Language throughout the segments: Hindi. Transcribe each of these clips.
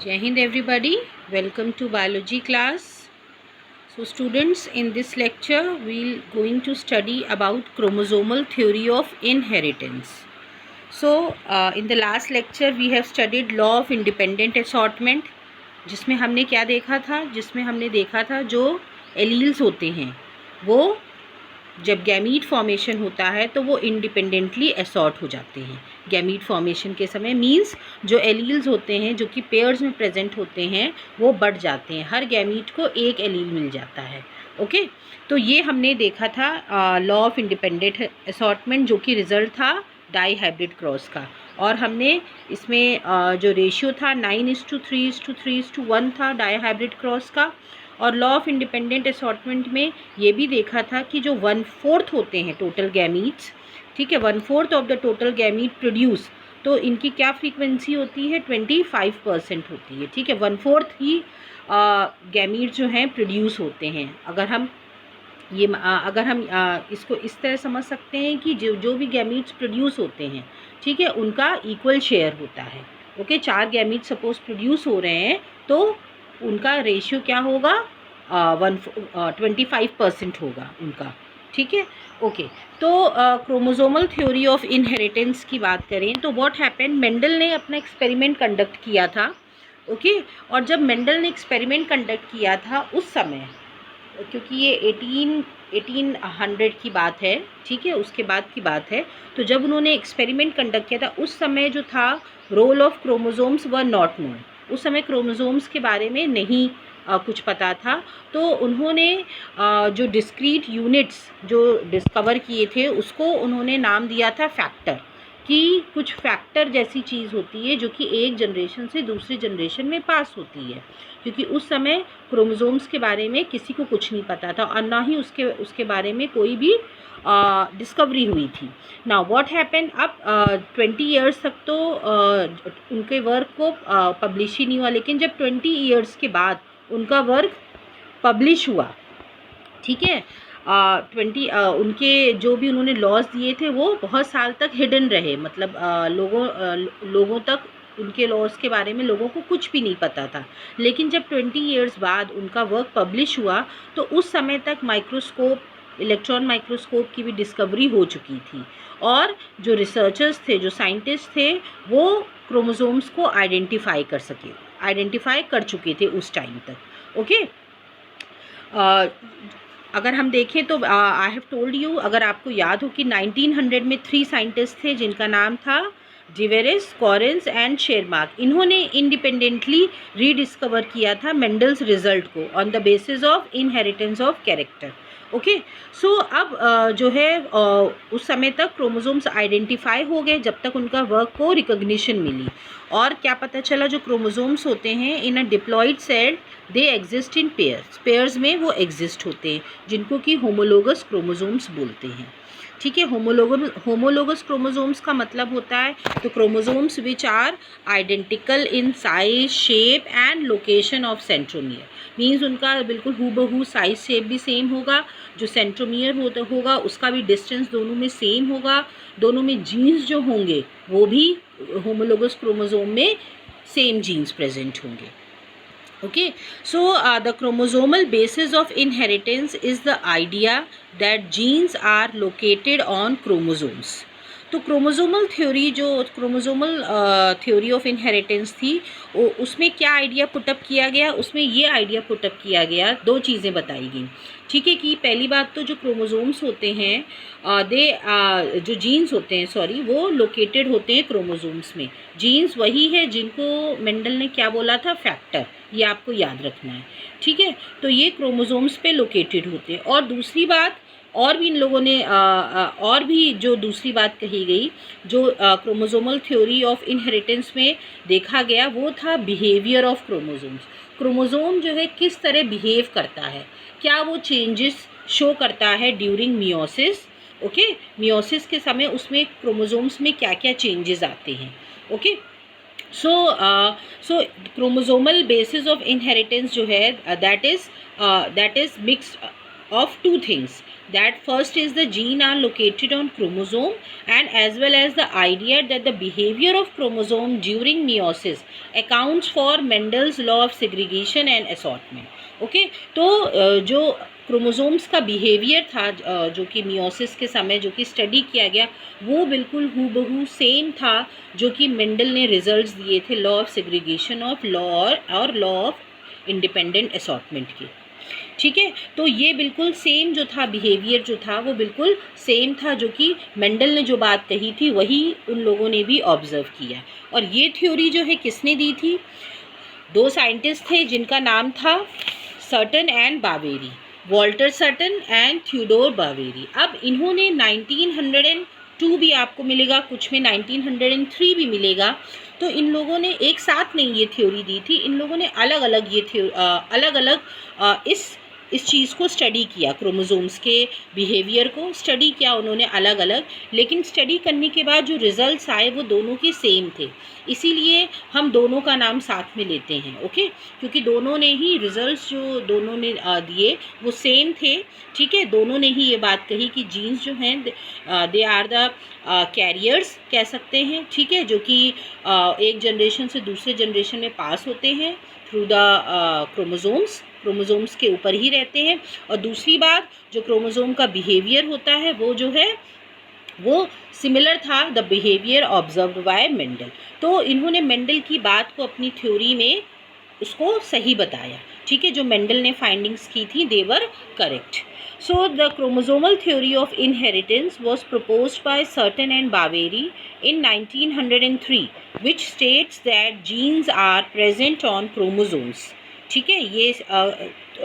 Jai Hind everybody, welcome to biology class. So students, in this lecture we'll going to study about chromosomal theory of inheritance. So in the last lecture we have studied law of independent assortment, जिसमें हमने क्या देखा था, जिसमें हमने देखा था जो एलील्स होते हैं वो जब गैमीट फॉर्मेशन होता है तो वो इंडिपेंडेंटली असॉर्ट हो जाते हैं। गैमीट फॉर्मेशन के समय मींस जो एलील्स होते हैं जो कि पेयर्स में प्रेजेंट होते हैं वो बढ़ जाते हैं, हर गैमीट को एक एलील मिल जाता है। ओके, तो ये हमने देखा था लॉ ऑफ इंडिपेंडेंट असॉर्टमेंट, जो कि रिजल्ट था डाई हाइब्रिड क्रॉस का। और हमने इसमें जो रेशियो था 9:3:3:1 था डाई हाइब्रिड क्रॉस का। और लॉ ऑफ इंडिपेंडेंट असॉर्टमेंट में ये भी देखा था कि जो 1/4 होते हैं टोटल गैमीट्स, ठीक है, 1/4 of the total gamete produce, तो इनकी क्या फ्रीक्वेंसी होती है, 25% होती है। ठीक है, 1/4 ही गैमीट जो हैं प्रोड्यूस होते हैं। अगर हम इसको इस तरह समझ सकते हैं कि जो भी गैमीट्स प्रोड्यूस होते हैं, ठीक है, उनका इक्वल शेयर होता है। ओके, 4 गैमीट्स सपोज प्रोड्यूस हो रहे हैं तो उनका रेशियो क्या होगा, 25% होगा उनका। ठीक है, ओके। तो क्रोमोसोमल थ्योरी ऑफ इनहेरिटेंस की बात करें तो व्हाट हैपेंड, मेंडल ने अपना एक्सपेरिमेंट कंडक्ट किया था। ओके, और जब मेंडल ने एक्सपेरिमेंट कंडक्ट किया था उस समय, क्योंकि ये 1800 की बात है, ठीक है, उसके बाद की बात है, तो जब उन्होंने एक्सपेरिमेंट कंडक्ट किया था उस समय जो था role of chromosomes were not known. उस समय क्रोमोसोम्स के बारे में नहीं कुछ पता था। तो उन्होंने जो डिस्क्रीट यूनिट्स जो डिस्कवर किए थे उसको उन्होंने नाम दिया था फैक्टर, कि कुछ फैक्टर जैसी चीज़ होती है जो कि एक जनरेशन से दूसरी जनरेशन में पास होती है, क्योंकि उस समय क्रोमोसोम्स के बारे में किसी को कुछ नहीं पता था और ना ही उसके बारे में कोई भी डिस्कवरी हुई थी। नाउ व्हाट हैपेंड, अब 20 ईयर्स तक तो उनके वर्क को पब्लिश ही नहीं हुआ, लेकिन जब 20 ईयर्स के बाद उनका वर्क पब्लिश हुआ, ठीक है, 20 उनके जो भी उन्होंने लॉज दिए थे वो बहुत साल तक हिडन रहे, मतलब लोगों तक उनके लॉज के बारे में लोगों को कुछ भी नहीं पता था। लेकिन जब 20 ईयर्स बाद उनका वर्क पब्लिश हुआ तो उस समय तक माइक्रोस्कोप, इलेक्ट्रॉन माइक्रोस्कोप की भी डिस्कवरी हो चुकी थी और जो रिसर्चर्स थे, जो साइंटिस्ट थे, वो क्रोमोसोम्स को आइडेंटिफाई कर चुके थे उस टाइम तक। ओके, अगर हम देखें तो आई हैव टोल्ड यू, अगर आपको याद हो कि 1900 में 3 साइंटिस्ट थे जिनका नाम था डिवेरेस, कॉरेंस एंड शेरमार्क। इन्होंने इंडिपेंडेंटली रीडिस्कवर किया था मेंडल्स रिजल्ट को on the basis of inheritance of character. Okay, so अब जो है उस समय तक क्रोमोसोम्स आइडेंटिफाई हो गए जब तक उनका वर्क को रिकॉग्निशन मिली। और क्या पता चला, जो क्रोमोसोम्स होते हैं in a diploid cell they exist in pairs में वो एग्जिस्ट होते हैं, जिनको कि होमोलोगस क्रोमोसोम्स बोलते हैं। ठीक है, होमोलोगस क्रोमोसोम्स का मतलब होता है तो chromosomes which are identical in size, shape and location of centromere. Means उनका बिल्कुल हूबहू साइज शेप भी सेम होगा, जो सेंट्रोमियर होगा उसका भी डिस्टेंस दोनों में सेम होगा, दोनों में जीन्स जो होंगे वो भी होमोलोगस क्रोमोसोम में सेम जीन्स प्रेजेंट होंगे। Okay, so the chromosomal basis of inheritance is the idea that genes are located on chromosomes. तो क्रोमोसोमल थ्योरी, जो क्रोमोसोमल थ्योरी ऑफ इनहेरिटेंस थी, उसमें क्या आइडिया पुटअप किया गया, उसमें ये आइडिया पुटअप किया गया, 2 चीज़ें बताई गई। ठीक है, कि पहली बात तो जो क्रोमोसोम्स होते हैं जो जीन्स होते हैं, सॉरी, वो लोकेटेड होते हैं क्रोमोसोम्स में। जीन्स वही है जिनको मेंडल ने क्या बोला था, फैक्टर, ये आपको याद रखना है। ठीक है, तो ये क्रोमोसोम्स पे लोकेटेड होते हैं। और दूसरी बात, और भी इन लोगों ने और भी जो दूसरी बात कही गई, जो क्रोमोसोमल थ्योरी ऑफ इनहेरिटेंस में देखा गया, वो था बिहेवियर ऑफ क्रोमोसोम्स। क्रोमोसोम जो है किस तरह बिहेव करता है, क्या वो चेंजेस शो करता है ड्यूरिंग मियोसिस। ओके, मियोसिस के समय उसमें क्रोमोसोम्स में क्या क्या चेंजेस आते हैं। Okay, so chromosomal basis of inheritance जो है that is mixed of two things. That first is the gene are located on chromosome, and as well as the idea that the behavior of chromosome during meiosis accounts for Mendel's law of segregation and assortment. Okay, तो जो क्रोमोसोम्स का बिहेवियर था जो कि मियोसिस के समय जो कि स्टडी किया गया, वो बिल्कुल हूबहू सेम था जो कि मेंडल ने रिजल्ट्स दिए थे law of segregation of law और लॉ ऑफ इंडिपेंडेंट असॉर्टमेंट की। ठीक है, तो ये बिल्कुल सेम जो था बिहेवियर जो था वो बिल्कुल सेम था जो कि मेंडल ने जो बात कही थी वही उन लोगों ने भी ऑब्जर्व किया। और ये थ्योरी जो है किसने दी थी? दो साइंटिस्ट थे जिनका नाम था Sutton and Boveri, Walter Sutton and Theodor Boveri. अब इन्होंने 1902 भी आपको मिलेगा, कुछ में 1903 भी मिलेगा। तो इन लोगों ने एक साथ नहीं ये थ्योरी दी थी, इन लोगों ने अलग अलग इस चीज़ को स्टडी किया, क्रोमोसोम्स के बिहेवियर को स्टडी किया उन्होंने अलग अलग। लेकिन स्टडी करने के बाद जो रिजल्ट्स आए वो दोनों के सेम थे, इसीलिए हम दोनों का नाम साथ में लेते हैं। ओके, क्योंकि दोनों ने ही रिजल्ट्स जो दोनों ने दिए वो सेम थे। ठीक है, दोनों ने ही ये बात कही कि जीन्स जो हैं दे आर द कैरियर्स कह सकते हैं। ठीक है, जो कि एक जनरेशन से दूसरे जनरेशन में पास होते हैं थ्रू द क्रोमोसोम्स के ऊपर ही रहते हैं। और दूसरी बात, जो क्रोमोसोम का बिहेवियर होता है वो जो है वो सिमिलर था the behaviour observed bye Mendel. तो इन्होंने मेंडल की बात को अपनी थ्योरी में उसको सही बताया। ठीक है, जो मेंडल ने फाइंडिंग्स की थी they were correct. So the chromosomal theory of inheritance was proposed by Surton and Baveri in 1903, which states that genes are present on chromosomes. ठीक है, ये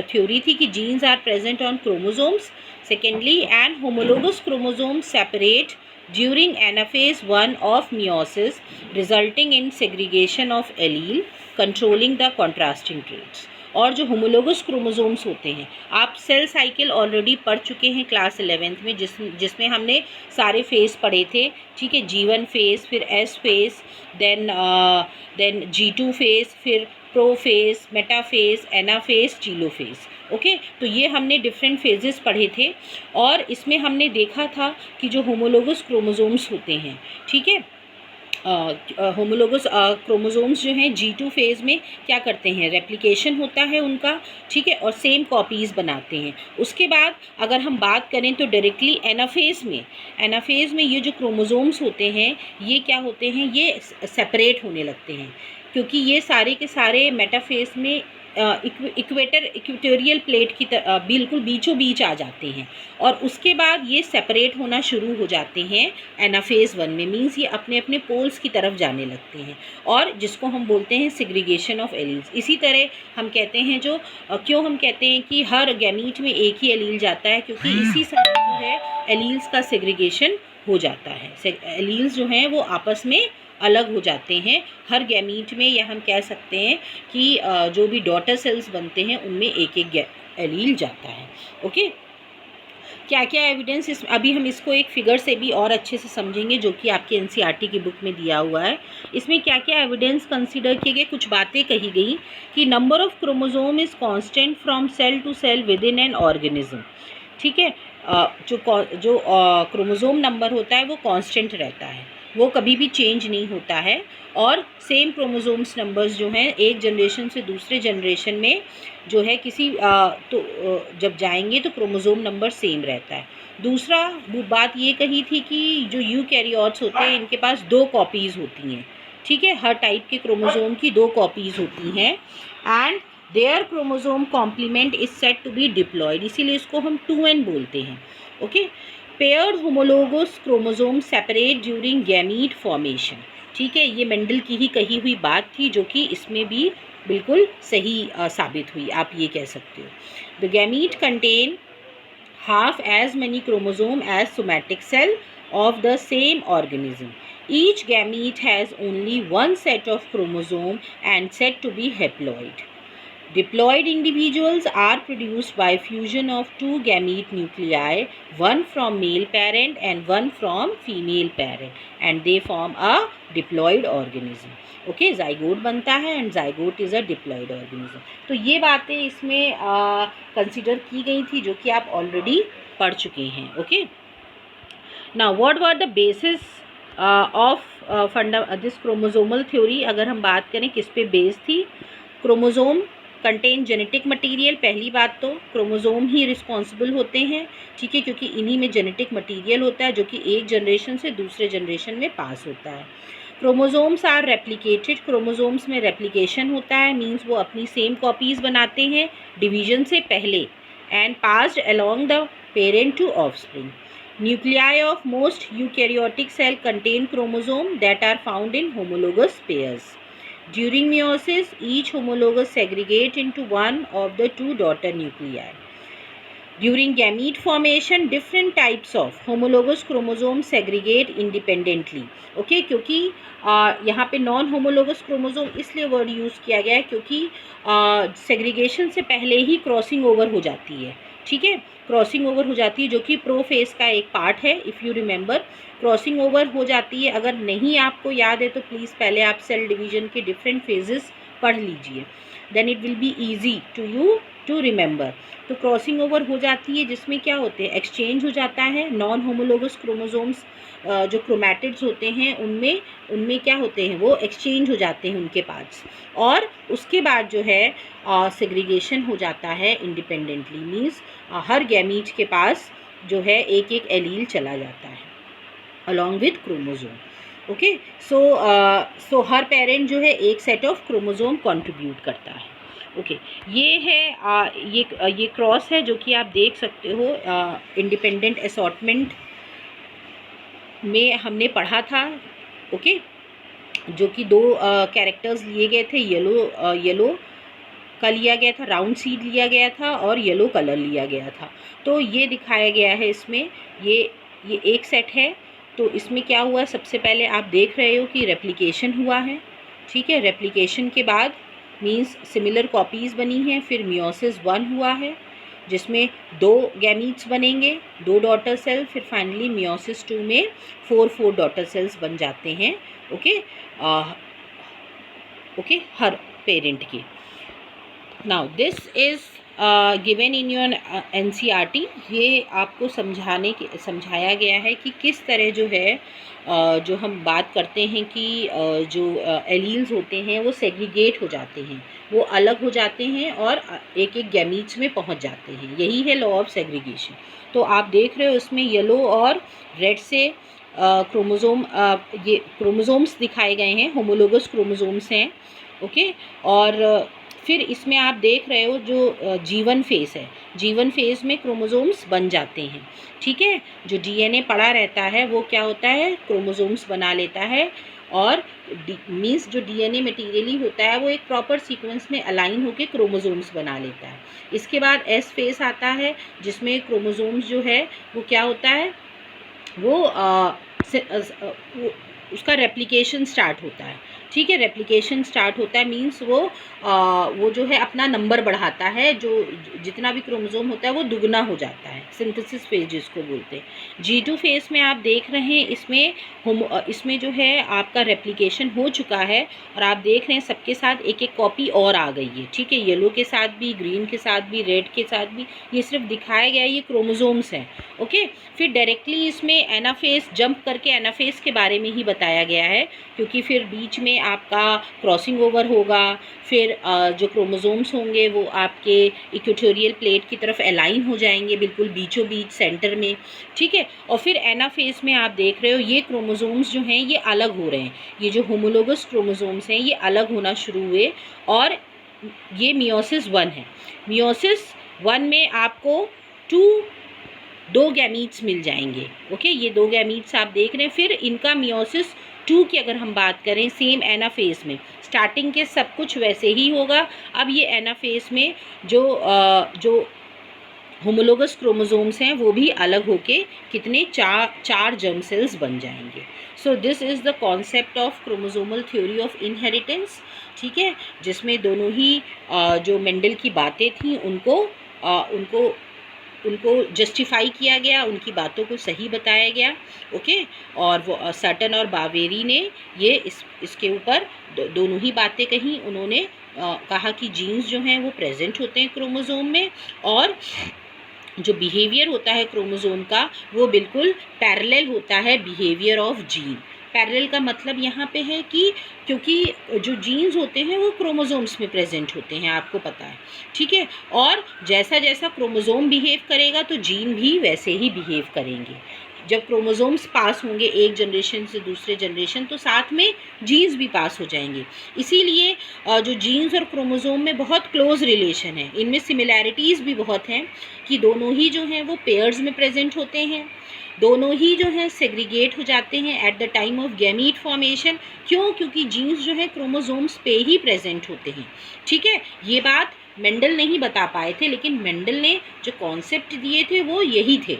थ्योरी थी कि genes are present on chromosomes. Secondly, and homologous chromosomes separate during anaphase 1 of meiosis, resulting in segregation of allele, controlling the contrasting traits. और जो होमोलोगस क्रोमोसोम्स होते हैं, आप सेल साइकिल ऑलरेडी पढ़ चुके हैं क्लास 11th में, जिसमें हमने सारे फेज़ पढ़े थे। ठीक है, G1 फेज़, फिर S phase, then G2 phase, फिर prophase, metaphase, anaphase, telophase. Okay, तो ये हमने डिफरेंट फेजेस पढ़े थे और इसमें हमने देखा था कि जो होमोलोगस क्रोमोसोम्स होते हैं, ठीक है, होमोलोगस क्रोमोसोम्स जो हैं G2 फेज़ में क्या करते हैं, रेप्लिकेशन होता है उनका। ठीक है, और सेम कॉपीज़ बनाते हैं। उसके बाद अगर हम बात करें तो डायरेक्टली एनाफेज़ में ये जो क्रोमोसोम्स होते हैं ये क्या होते हैं, ये सेपरेट होने लगते हैं, क्योंकि ये सारे के सारे मेटाफेज़ में इक्वेटोरियल प्लेट की बिल्कुल बीचों बीच आ जाते हैं और उसके बाद ये सेपरेट होना शुरू हो जाते हैं एनाफेज़ 1 में। मींस ये अपने अपने पोल्स की तरफ जाने लगते हैं और जिसको हम बोलते हैं सेग्रीगेशन ऑफ एलील्स। इसी तरह हम कहते हैं क्यों हम कहते हैं कि हर गैमीट में एक ही एलील जाता है, क्योंकि इसी समय जो है एलील्स का सेग्रीगेशन हो जाता है। एलील्स जो हैं वो आपस में अलग हो जाते हैं हर गैमीट में, या हम कह सकते हैं कि जो भी डॉटर सेल्स बनते हैं उनमें एक एक एलील जाता है। ओके, क्या क्या एविडेंस अभी हम इसको एक फिगर से भी और अच्छे से समझेंगे जो कि आपके एनसीईआरटी की बुक में दिया हुआ है। इसमें क्या क्या एविडेंस कंसीडर किए गए, कुछ बातें कही गई कि number of chromosome is constant from cell to cell within an organism. ठीक है, जो क्रोमोसोम नंबर होता है वो कांस्टेंट रहता है, वो कभी भी चेंज नहीं होता है। और सेम क्रोमोसोम्स नंबर्स जो हैं एक जनरेशन से दूसरे जनरेशन में जो है जब जाएंगे तो क्रोमोसोम नंबर सेम रहता है। दूसरा बात ये कही थी कि जो यूकैरियोट्स होते हैं इनके पास 2 कॉपीज़ होती हैं। ठीक है, हर टाइप के क्रोमोसोम की 2 कॉपीज़ होती हैं and their chromosome complement is set to be diploid, इसीलिए इसको हम 2n बोलते हैं। Okay, paired homologous chromosome separate during gamete formation. ठीक है, ये मेंडल की ही कही हुई बात थी जो कि इसमें भी बिल्कुल सही साबित हुई, आप ये कह सकते हो। The gamete contain half as many chromosome as somatic cell of the same organism. Each gamete has only one set of chromosome and said to be haploid. Diploid individuals are produced by fusion of two gamete nuclei, one from male parent and one from female parent, and they form a diploid organism. Okay, zygote बनता है and zygote is a diploid organism. तो ये बातें इसमें कंसिडर की गई थी जो कि आप ऑलरेडी पढ़ चुके हैं. Okay, now what were the basis of this chromosomal theory. अगर हम बात करें किस पे बेस थी, क्रोमोसोम कंटेन जेनेटिक मटेरियल. पहली बात तो क्रोमोसोम ही रिस्पॉन्सिबल होते हैं, ठीक है, क्योंकि इन्हीं में जेनेटिक मटेरियल होता है जो कि एक जनरेशन से दूसरे जनरेशन में पास होता है. Chromosomes are replicated. क्रोमोसोम्स में रेप्लिकेशन होता है, मीन्स वो अपनी सेम कॉपीज़ बनाते हैं डिवीजन से पहले, and passed along the parent to offspring. Nuclei of most eukaryotic cell contain chromosome that are found in homologous pairs. During meiosis, each homologous segregate into one of the two daughter nuclei. During gamete formation, different types of homologous chromosomes segregate independently. Okay, क्योंकि यहाँ पे नॉन होमोलोगस क्रोमोसोम इसलिए वर्ड यूज़ किया गया है क्योंकि सेग्रीगेशन से पहले ही क्रॉसिंग ओवर हो जाती है. ठीक है, क्रॉसिंग ओवर हो जाती है जो कि प्रोफेज का एक पार्ट है. If you remember, crossing over हो जाती है. अगर नहीं आपको याद है तो प्लीज़ पहले आप सेल डिवीजन के डिफरेंट फेजेस पढ़ लीजिए, then it will be easy to you to remember. तो क्रॉसिंग ओवर हो जाती है जिसमें क्या होते हैं, एक्सचेंज हो जाता है. नॉन होमोलोगस क्रोमोसोम्स जो क्रोमैटिड्स होते हैं उनमें क्या होते हैं, वो एक्सचेंज हो जाते हैं उनके पास, और उसके बाद जो है सेग्रीगेशन हो जाता है इंडिपेंडेंटली. मीन्स हर गैमीट के पास जो है एक एक एलील चला जाता है along with chromosome. Okay, so her parent जो है एक सेट ऑफ क्रोमोसोम कंट्रीब्यूट करता है. ओके, ये है ये क्रॉस है जो कि आप देख सकते हो इंडिपेंडेंट असॉर्टमेंट में हमने पढ़ा था. ओके, जो कि दो कैरेक्टर्स लिए गए थे, येलो का लिया गया था, राउंड सीड लिया गया था, और येलो कलर लिया गया था. तो ये दिखाया गया है इसमें. ये एक सेट है. तो इसमें क्या हुआ, सबसे पहले आप देख रहे हो कि रेप्लिकेशन हुआ है. ठीक है, रेप्लिकेशन के बाद मीन्स सिमिलर कॉपीज़ बनी हैं. फिर मियोसिस 1 हुआ है जिसमें 2 गैमीट्स बनेंगे, 2 डॉटर सेल. फिर फाइनली मियोसिस 2 में 4 डॉटर सेल्स बन जाते हैं. ओके, ओके, हर पेरेंट के. Now this is given in your NCERT. ये आपको समझाया गया है कि किस तरह जो है जो हम बात करते हैं कि जो एलील्स होते हैं वो सेग्रीगेट हो जाते हैं, वो अलग हो जाते हैं और एक एक गैमीट्स में पहुंच जाते हैं. यही है लॉ ऑफ सेग्रीगेशन. तो आप देख रहे हो इसमें येलो और रेड से क्रोमोसोम ये क्रोमोसोम्स दिखाए गए हैं, होमोलोगस क्रोमोसोम्स हैं. ओके, और फिर इसमें आप देख रहे हो जो जीवन फेस है, जीवन फेस में क्रोमोसोम्स बन जाते हैं. ठीक है, जो DNA पड़ा रहता है वो क्या होता है, क्रोमोसोम्स बना लेता है, और मीन्स जो DNA मटीरियली होता है वो एक प्रॉपर सीक्वेंस में अलाइन होकर क्रोमोसोम्स बना लेता है. इसके बाद S फेस आता है जिसमें क्रोमोसोम्स जो है वो क्या होता है, वो उसका रेप्लिकेशन स्टार्ट होता है. ठीक है, रेप्लिकेशन स्टार्ट होता है मीन्स वो जो है अपना नंबर बढ़ाता है. जो जितना भी क्रोमोसोम होता है वो दुगना हो जाता है. सिंथेसिस फेज जिसको बोलते हैं. G2 फेज में आप देख रहे हैं इसमें जो है आपका रेप्लिकेशन हो चुका है, और आप देख रहे हैं सबके साथ एक एक कॉपी और आ गई है. ठीक है, येलो के साथ भी, ग्रीन के साथ भी, रेड के साथ भी. ये सिर्फ दिखाया गया है ये क्रोमोसोम्स हैं. ओके, फिर डायरेक्टली इसमें एनाफेज जंप करके एनाफेज के बारे में ही बताया गया है, क्योंकि फिर बीच में आपका क्रॉसिंग ओवर होगा. फिर जो क्रोमोसोम्स होंगे वो आपके इक्वेटोरियल प्लेट की तरफ अलाइन हो जाएंगे, बिल्कुल बीचों बीच सेंटर में. ठीक है, और फिर एनाफेज में आप देख रहे हो ये क्रोमोसोम्स जो हैं ये अलग हो रहे हैं. ये जो होमोलोगस क्रोमोसोम्स हैं ये अलग होना शुरू हुए, और ये मियोसिस 1 है. मियोसिस 1 में आपको 2 गैमीट्स मिल जाएंगे. ओके, ये 2 गैमीट्स आप देख रहे हैं. फिर इनका मियोसिस 2 की अगर हम बात करें, सेम एनाफेज में स्टार्टिंग के सब कुछ वैसे ही होगा. अब ये एनाफेज में जो होमोलोगस क्रोमोसोम्स हैं वो भी अलग होके कितने चार जर्म सेल्स बन जाएंगे। So this is the concept of chromosomal theory of inheritance, ठीक है, जिसमें दोनों ही जो मेंडल की बातें थी उनको जस्टिफाई किया गया, उनकी बातों को सही बताया गया। ओके, और वो सटन और बावेरी ने ये इसके ऊपर दोनों ही बातें कही। उन्होंने कहा कि जीन्स जो हैं वो प्रेजेंट होते हैं क्रोमोसोम में, और जो बिहेवियर होता है क्रोमोसोम का वो बिल्कुल पैरेलल होता है बिहेवियर ऑफ जीन। पैरेलल का मतलब यहाँ पे है कि क्योंकि जो जीन्स होते हैं वो क्रोमोसोम्स में प्रेजेंट होते हैं, आपको पता है, ठीक है, और जैसा जैसा क्रोमोसोम बिहेव करेगा तो जीन भी वैसे ही बिहेव करेंगे। जब क्रोमोसोम्स पास होंगे एक जनरेशन से दूसरे जनरेशन तो साथ में जीन्स भी पास हो जाएंगे। इसीलिए जो जीन्स और क्रोमोसोम में बहुत क्लोज रिलेशन है, इनमें सिमिलैरिटीज़ भी बहुत हैं कि दोनों ही जो हैं वो पेयर्स में प्रेजेंट होते हैं, दोनों ही जो हैं सेग्रीगेट हो जाते हैं at the time of gamete formation. क्यों? क्योंकि जीन्स जो है क्रोमोसोम्स पे ही प्रेजेंट होते हैं, ठीक है। ये बात मेंडल नहीं बता पाए थे, लेकिन मेंडल ने जो कॉन्सेप्ट दिए थे वो यही थे,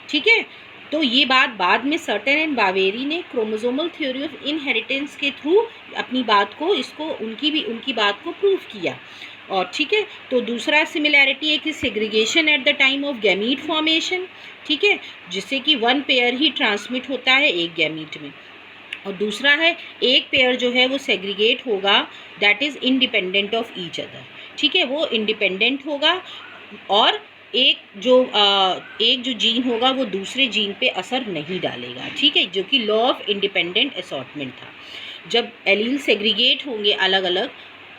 ठीक है। तो ये बात बाद में सटन एंड बावेरी ने क्रोमोसोमल थ्योरी ऑफ इनहेरिटेंस के थ्रू अपनी बात को उनकी बात को प्रूव किया। और ठीक है, तो दूसरा सिमिलैरिटी है कि segregation at the time of gamete formation, ठीक है, जिससे कि वन पेयर ही ट्रांसमिट होता है एक गैमीट में, और दूसरा है एक पेयर जो है वो सेग्रीगेट होगा that is independent of each other, ठीक है, वो इंडिपेंडेंट होगा, और एक जो जीन होगा वो दूसरे जीन पे असर नहीं डालेगा, ठीक है, जो कि लॉ ऑफ इंडिपेंडेंट असॉर्टमेंट था। जब एलील सेग्रीगेट होंगे अलग अलग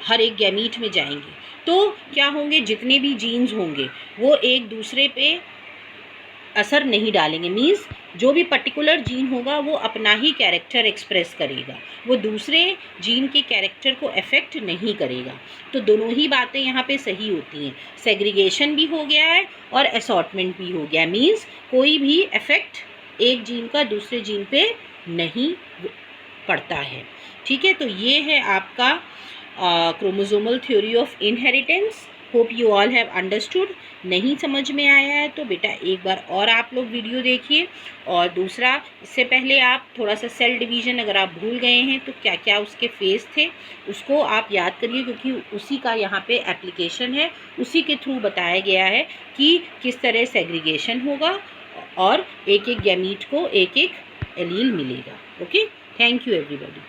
हर एक गैमीट में जाएंगे तो क्या होंगे, जितने भी जीन्स होंगे वो एक दूसरे पे असर नहीं डालेंगे। मीन्स जो भी पर्टिकुलर जीन होगा वो अपना ही कैरेक्टर एक्सप्रेस करेगा, वो दूसरे जीन के कैरेक्टर को अफेक्ट नहीं करेगा। तो दोनों ही बातें यहाँ पे सही होती हैं, सेग्रीगेशन भी हो गया है और असॉर्टमेंट भी हो गया। मीन्स कोई भी इफेक्ट एक जीन का दूसरे जीन पे नहीं पड़ता है, ठीक है। तो ये है आपका chromosomal theory of inheritance. Hope you all have understood. नहीं समझ में आया है तो बेटा एक बार और आप लोग वीडियो देखिए, और दूसरा इससे पहले आप थोड़ा सा सेल डिवीज़न अगर आप भूल गए हैं तो क्या क्या उसके फेस थे उसको आप याद करिए, क्योंकि उसी का यहाँ पे एप्लीकेशन है, उसी के थ्रू बताया गया है कि किस तरह सेग्रीगेशन होगा और एक एक गैमीट को एक एक एलील मिलेगा। Okay, thank you everybody.